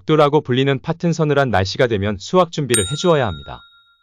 적도라고 불리는 팥은 서늘한 날씨가 되면 수확 준비를 해주어야 합니다.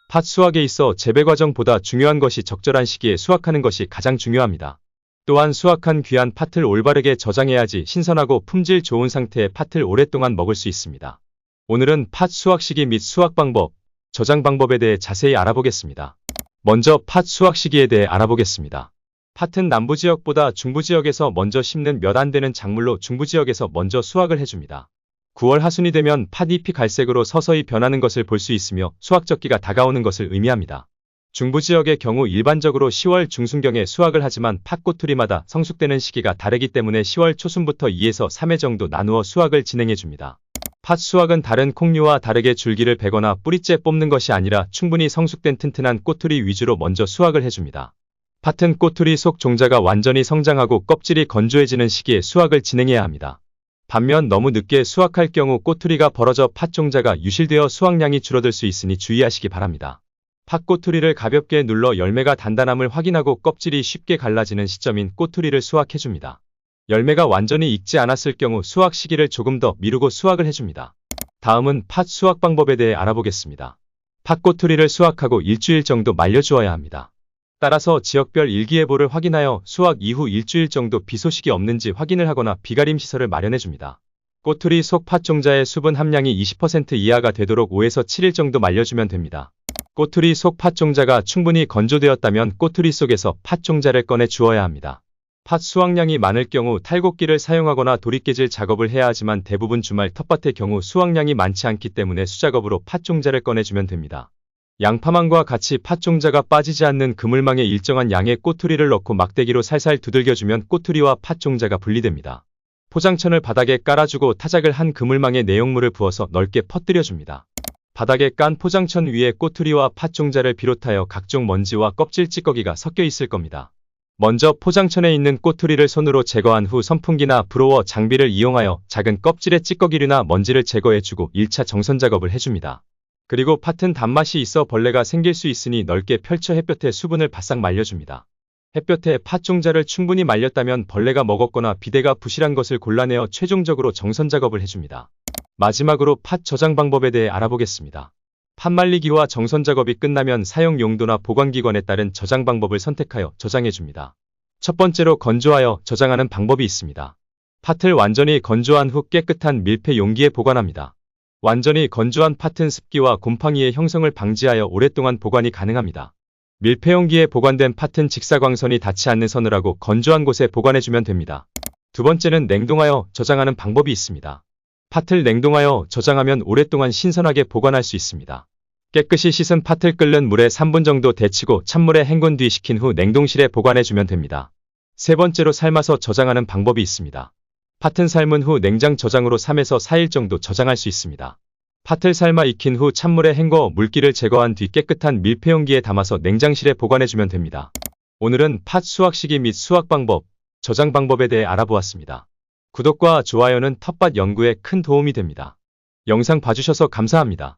팥 수확에 있어 재배 과정보다 중요한 것이 적절한 시기에 수확하는 것이 가장 중요합니다. 또한 수확한 귀한 팥을 올바르게 저장해야지 신선하고 품질 좋은 상태의 팥을 오랫동안 먹을 수 있습니다. 오늘은 팥 수확 시기 및 수확 방법, 저장 방법에 대해 자세히 알아보겠습니다. 먼저 팥 수확 시기에 대해 알아보겠습니다. 팥은 남부지역보다 중부지역에서 먼저 심는 몇 안 되는 작물로 중부지역에서 먼저 수확을 해줍니다. 9월 하순이 되면 팥잎이 갈색으로 서서히 변하는 것을 볼 수 있으며 수확적기가 다가오는 것을 의미합니다. 중부지역의 경우 일반적으로 10월 중순경에 수확을 하지만 팥꼬투리마다 성숙되는 시기가 다르기 때문에 10월 초순부터 2에서 3회 정도 나누어 수확을 진행해줍니다. 팥 수확은 다른 콩류와 다르게 줄기를 베거나 뿌리째 뽑는 것이 아니라 충분히 성숙된 튼튼한 꼬투리 위주로 먼저 수확을 해줍니다. 팥은 꼬투리 속 종자가 완전히 성장하고 껍질이 건조해지는 시기에 수확을 진행해야 합니다. 반면 너무 늦게 수확할 경우 꼬투리가 벌어져 팥 종자가 유실되어 수확량이 줄어들 수 있으니 주의하시기 바랍니다. 팥 꼬투리를 가볍게 눌러 열매가 단단함을 확인하고 껍질이 쉽게 갈라지는 시점인 꼬투리를 수확해줍니다. 열매가 완전히 익지 않았을 경우 수확 시기를 조금 더 미루고 수확을 해줍니다. 다음은 팥 수확 방법에 대해 알아보겠습니다. 팥 꼬투리를 수확하고 일주일 정도 말려주어야 합니다. 따라서 지역별 일기예보를 확인하여 수확 이후 일주일 정도 비 소식이 없는지 확인을 하거나 비가림 시설을 마련해줍니다. 꼬투리 속 팥 종자의 수분 함량이 20% 이하가 되도록 5에서 7일 정도 말려주면 됩니다. 꼬투리 속 팥 종자가 충분히 건조되었다면 꼬투리 속에서 팥 종자를 꺼내 주어야 합니다. 팥 수확량이 많을 경우 탈곡기를 사용하거나 도리깨질 작업을 해야 하지만 대부분 주말 텃밭의 경우 수확량이 많지 않기 때문에 수작업으로 팥 종자를 꺼내주면 됩니다. 양파망과 같이 팥 종자가 빠지지 않는 그물망에 일정한 양의 꼬투리를 넣고 막대기로 살살 두들겨주면 꼬투리와 팥 종자가 분리됩니다. 포장천을 바닥에 깔아주고 타작을 한 그물망에 내용물을 부어서 넓게 퍼뜨려줍니다. 바닥에 깐 포장천 위에 꼬투리와 팥 종자를 비롯하여 각종 먼지와 껍질 찌꺼기가 섞여 있을 겁니다. 먼저 포장천에 있는 꼬투리를 손으로 제거한 후 선풍기나 브로워 장비를 이용하여 작은 껍질의 찌꺼기류나 먼지를 제거해주고 1차 정선 작업을 해줍니다. 그리고 팥은 단맛이 있어 벌레가 생길 수 있으니 넓게 펼쳐 햇볕에 수분을 바싹 말려줍니다. 햇볕에 팥 종자를 충분히 말렸다면 벌레가 먹었거나 비대가 부실한 것을 골라내어 최종적으로 정선 작업을 해줍니다. 마지막으로 팥 저장 방법에 대해 알아보겠습니다. 팥 말리기와 정선 작업이 끝나면 사용 용도나 보관기관에 따른 저장 방법을 선택하여 저장해줍니다. 첫 번째로 건조하여 저장하는 방법이 있습니다. 팥을 완전히 건조한 후 깨끗한 밀폐 용기에 보관합니다. 완전히 건조한 팥은 습기와 곰팡이의 형성을 방지하여 오랫동안 보관이 가능합니다. 밀폐 용기에 보관된 팥은 직사광선이 닿지 않는 서늘하고 건조한 곳에 보관해주면 됩니다. 두 번째는 냉동하여 저장하는 방법이 있습니다. 팥을 냉동하여 저장하면 오랫동안 신선하게 보관할 수 있습니다. 깨끗이 씻은 팥을 끓는 물에 3분 정도 데치고 찬물에 헹군 뒤 식힌 후 냉동실에 보관해주면 됩니다. 세 번째로 삶아서 저장하는 방법이 있습니다. 팥은 삶은 후 냉장 저장으로 3에서 4일 정도 저장할 수 있습니다. 팥을 삶아 익힌 후 찬물에 헹궈 물기를 제거한 뒤 깨끗한 밀폐용기에 담아서 냉장실에 보관해주면 됩니다. 오늘은 팥 수확 시기 및 수확 방법, 저장 방법에 대해 알아보았습니다. 구독과 좋아요는 텃밭 연구에 큰 도움이 됩니다. 영상 봐주셔서 감사합니다.